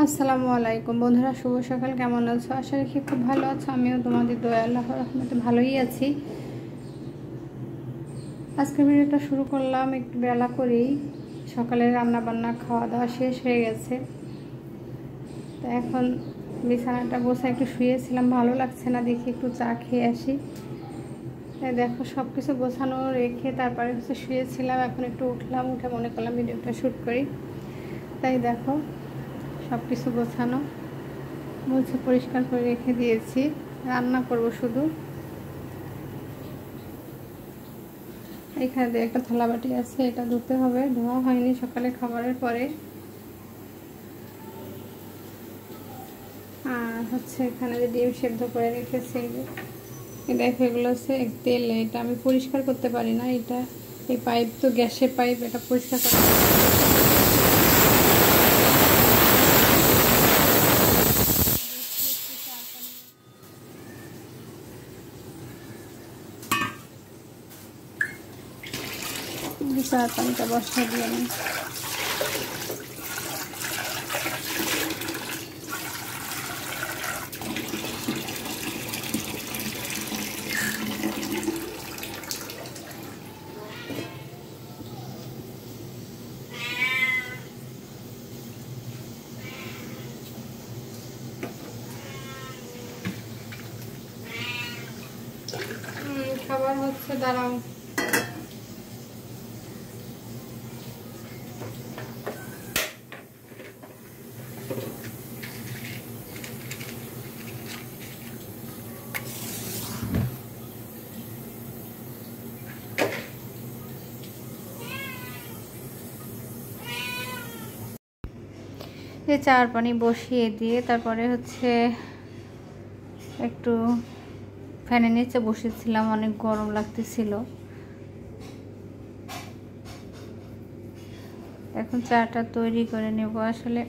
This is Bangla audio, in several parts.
আসসালামু আলাইকুম বন্ধুরা, শুভ সকাল। কেমন আছো? আশা রাখি খুব ভালো আছো। আমিও তোমাদের দয়া আল্লাহর রহমতে ভালোই আছি। আজকের ভিডিওটা শুরু করলাম একটু বেলা করেই। সকালে রান্না বান্না খাওয়া দাওয়া শেষ হয়ে গেছে। তো এখন বিছানাটা বসে একটু শুয়েছিলাম, ভালো লাগছে না, দেখি একটু চা খেয়ে আসি। তাই দেখো সব কিছু গোছানো রেখে তারপরে শুয়েছিলাম। এখন একটু উঠলাম, উঠে মনে করলাম ভিডিওটা শ্যুট করি। তাই দেখো সব কিছু গোছানো, মুছে পরিষ্কার করে রেখে দিয়েছি। রান্না করব শুধু। এখানে একটা থালা বাটি আছে, এটা ধুতে হবে, ধোয়া হয়নি সকালে খাবারের পরে। আর এখানে যে ডিম সেদ্ধ করে রেখেছি, দেখো এগুলো হচ্ছে তেল। এটা আমি পরিষ্কার করতে পারি না, এটা এই পাইপ তো গ্যাসের পাইপ, এটা পরিষ্কার করতে চার পানিটা বসা দিয়ে নিই। খাবার হচ্ছে, দাঁড়াও। এই চার পানি বসিয়ে দিয়ে তারপরে একটু ফ্যানের নিচে বসেছিলাম, অনেক গরম লাগতেছিল। এখন চাটা তৈরি করে নেব। আসলে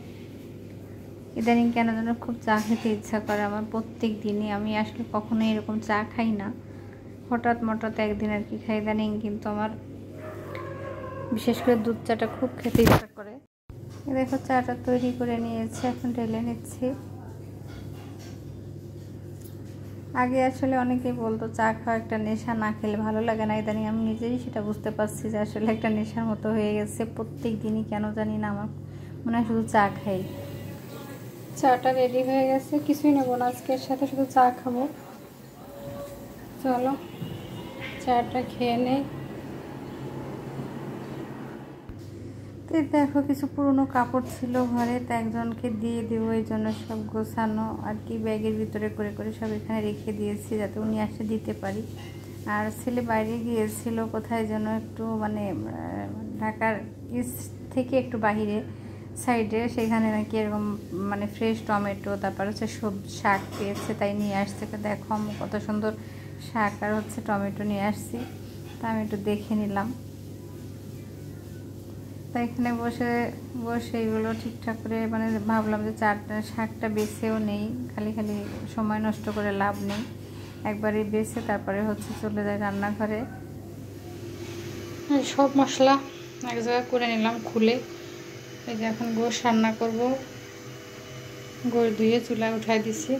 ইদানিং কেন যেন খুব চা খেতে ইচ্ছা করে আমার, প্রত্যেক দিনই। আমি আসলে কখনোই এরকম চা খাই না, হঠাৎ মঠাৎ একদিন আর কি খাই। ইদানিং কিন্তু আমার বিশেষ করে দুধ চাটা খুব খেতে ইচ্ছা করে। দেখো চাটা তৈরি করে নিয়েছি, এখন ঢেলে নিচ্ছি। আগে আসলে অনেকেই বলতো চা খাওয়া একটা নেশা, না খেলে ভালো লাগে না। ইদানিং আমি নিজেই সেটা বুঝতে পারছি যে আসলে একটা নেশার মতো হয়ে গেছে। প্রত্যেক দিনই কেন জানি না আমার মনে হয় শুধু চা খাই। চাটা রেডি হয়ে গেছে, কিছুই নেবো না আজকের সাথে, শুধু চা খাবো। চলো চাটা খেয়ে নেই। তো দেখো কিছু পুরনো কাপড় ছিল ঘরে, তো একজনকে দিয়ে দেবো, এই জন্য সব গোছানো আর কি। ব্যাগের ভিতরে করে করে সব এখানে রেখে দিয়েছি যাতে উনি আসে দিতে পারি। আর ছেলে বাইরে গিয়েছিল কোথায় যেন, একটু মানে ঢাকার ইস্ট থেকে একটু বাহিরে সাইডে, সেখানে নাকি এরকম মানে ফ্রেশ টমেটো, তারপর সব শাক পেয়েছে, তাই নিয়ে আসছে। দেখো কত সুন্দর শাক আর টমেটো নিয়ে আসছি। তা আমি একটু দেখে নিলাম। তাই এখানে বসে বসে এগুলো ঠিকঠাক করে মানে ভাবলাম যে চারটা শাকটা বেছেও নেই, খালি খালি সময় নষ্ট করে লাভ নেই। একবারে বেছে তারপরে চলে যায় রান্নাঘরে। সব মশলা এক জায়গায় করে নিলাম খুলে। এই যে এখন গোশ রান্না করব। গোশ ধুয়ে চুলায় উঠাই দিছি।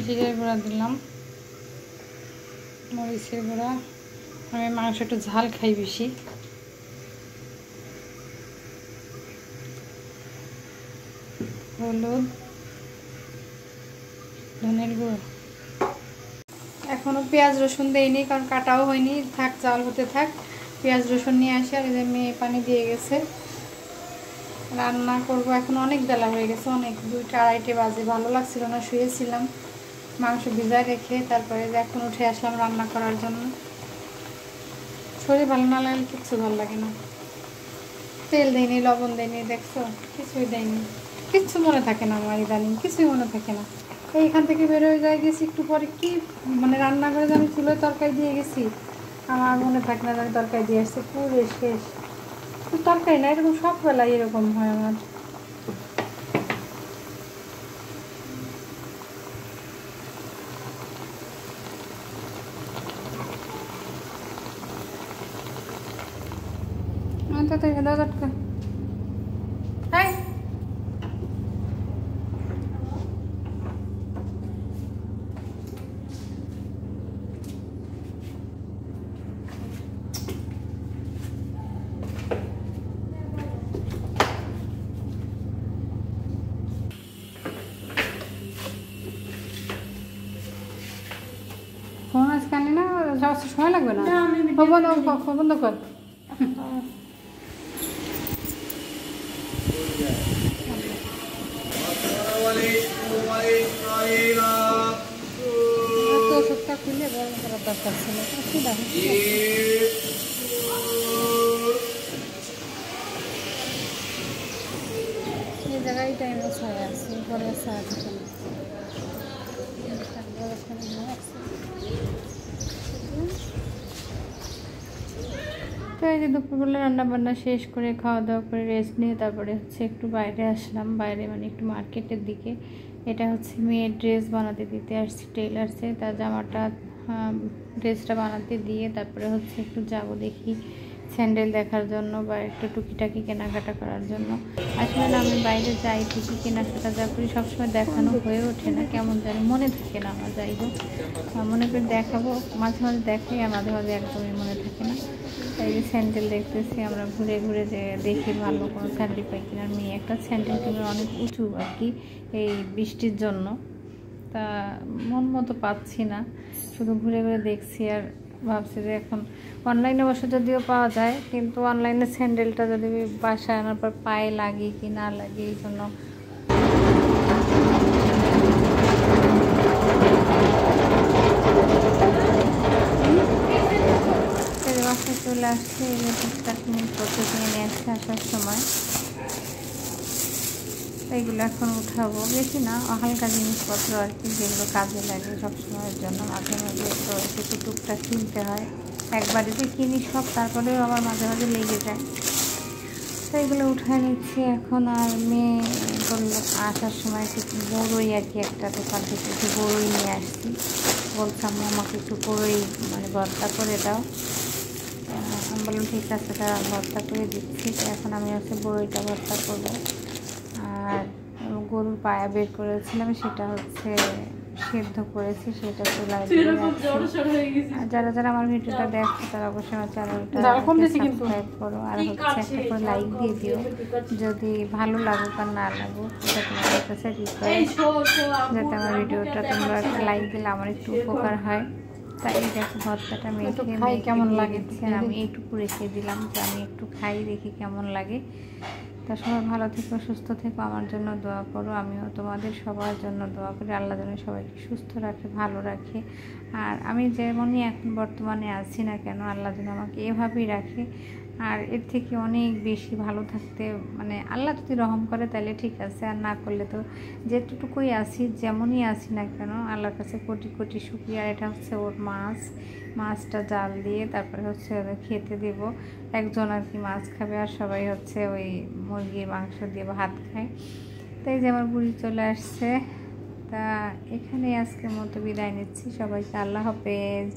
জিরে গুঁড়া দিলাম, মরিচের গুঁড়া। আমি মাংস একটু ঝাল খাই বেশি। হলুদ, ধনের গুঁড়ো। এখনো পেঁয়াজ রসুন দেয়নি, কারণ কাটাও হয়নি। থাক, চাল হতে থাক, পেঁয়াজ রসুন নিয়ে আসি। আর এই যে মেয়ে পানি দিয়ে গেছে। রান্না করব, এখন অনেক বেলা হয়ে গেছে, অনেক 2টা 2:30 বাজে। ভালো লাগছিল না, শুয়েছিলাম মাংস ভিজায় রেখে। তারপরে এখন উঠে আসলাম রান্না করার জন্য। শরীর ভালো না লাগলে কিচ্ছু ভালো লাগে না। তেল দেয়নি, লবণ দেয়নি, দেখছো কিছুই দেয়নি। কিচ্ছু মনে থাকে না আমার, ইদানিং কিছুই মনে থাকে না। এইখান থেকে বের হয়ে যায় গেছি একটু পরে, কি মানে রান্না করে যে আমি চুলোয় তরকারি দিয়ে গেছি, আমার মনে থাকে না আমি তরকারি দিয়ে আসছি। পুরো শেষ। তরকারি না, এরকম সব বেলা এরকম হয় আমার। দাদা ফোন আজকে আনি না, সময় লাগবে না। বন্ধ কর। তো ওষুধটা খুলে গরম করার দরকার ছিল। এই জায়গায় টাইম ছায়া আছে, পরে ছায়া থাকে না। তো এই যে দুপুরবেলা রান্নাবান্না শেষ করে খাওয়া দাওয়া করে রেস্ট নিয়ে তারপরে হচ্ছে একটু বাইরে আসলাম, বাইরে মানে একটু মার্কেটের দিকে। এটা হচ্ছে মেয়ের ড্রেস বানাতে দিতে আসছি টেলার্সে, তার জামাটা ড্রেসটা বানাতে দিয়ে তারপরে হচ্ছে একটু যাব দেখি স্যান্ডেল দেখার জন্য বা একটু টুকিটাকি কেনাকাটা করার জন্য। আসলে না আমি বাইরে যাই ঠিকই, কেনাকাটা যা করি সবসময় দেখানো হয়ে ওঠে না, কেমন জানি মনে থাকে না আমার। যাই হোক মনে করে দেখাবো, মাঝে মাঝে দেখাই আর মাঝে মাঝে একদমই মনে থাকে না। তাই যে স্যান্ডেল দেখতেছি, আমরা ঘুরে ঘুরে যে দেখি ভালো কোনো স্যান্ডেল পাই কিনা। মেয়ে একটা স্যান্ডেল কিনে অনেক উঁচু আর কি এই বৃষ্টির জন্য, তা মন মতো পাচ্ছি না, শুধু ঘুরে ঘুরে দেখছি আর ভাবছি যে এখন অনলাইনে অবশ্য যদিও পাওয়া যায়, কিন্তু অনলাইনে স্যান্ডেলটা যদি বাসায় আনার পর পায়ে লাগে কি না লাগে এই জন্য বাসায় চলে আসছে। এই যে টুকটাক জিনিসপত্র কিনে নিয়ে আসছে আসার সময়, এইগুলো এখন উঠাবো। বেশি না, হালকা জিনিসপত্র আর কি, যেগুলো কাজে লাগে সবসময়ের জন্য। মাঝে মাঝে তো একটু টুকটাক কিনতে হয়, একবারে যে কিনি সব, তারপরেও আবার মাঝে মাঝে লেগে যায়। তো এগুলো উঠায় নিচ্ছি এখন। আর মেয়ে বললো আসার সময় একটু বড়ই আর কি, একটা দোকান থেকে একটু বড়ই নিয়ে আসছি। বলতাম আমাকে একটু বড়ই মানে ভর্তা করে দাও। আমি বললাম ঠিক আছে, তারা ভর্তা করে দিচ্ছি। তো এখন আমি হচ্ছে বড়ইটা ভর্তা করবো। আর গরুর পায়া বের করেছিলাম, সেটা হচ্ছে সেদ্ধ করেছি, সেটা চুলায় দিয়ে রাখছি। আর যারা যারা আমার ভিডিওটা দেখো তারা অবশ্যই আমার চ্যানেলটা সাবস্ক্রাইব করো, আর হচ্ছে একটা করে লাইক দিয়ে দিও। যদি ভালো লাগুক আর না লাগুক সেটা তোমাদের কাছে রিকোয়েস্ট, যাতে আমার ভিডিওটা তোমরা একটা লাইক দিলে আমার একটু উপকার হয়। তাই দেখো ভর্তাটা মেখে কেমন লাগে, আমি এইটুকু রেখে দিলাম যে আমি একটু খাই, দেখি কেমন লাগে। তা সবাই ভালো থেকো, সুস্থ থেকো, আমার জন্য দোয়া করো। আমিও তোমাদের সবার জন্য দোয়া করি, আল্লাহ যেন সবাইকে সুস্থ রাখে, ভালো রাখে। আর আমি যেমনই এখন বর্তমানে আছি না কেন, আল্লাহ যেন আমাকে এভাবেই রাখে। আর এর থেকে অনেক বেশি ভালো থাকতে, মানে আল্লাহ যদি রহম করে তাহলে ঠিক আছে, আর না করলে তো যেটুকুই আসি যেমনই আসি না কেন আল্লাহর কাছে কোটি কোটি শুকরিয়া। আর এটা হচ্ছে ওর মাছটা জাল দিয়ে তারপরে হচ্ছে ওদের খেতে দেব। একজন আর কি মাছ খাবে, আর সবাই হচ্ছে ওই মুরগির মাংস দিয়ে ভাত খায়। তাই যে আমার বুড়ি চলে আসছে। তা এখানেই আজকের মতো বিদায় নিচ্ছি, সবাইকে আল্লাহ হাফেজ।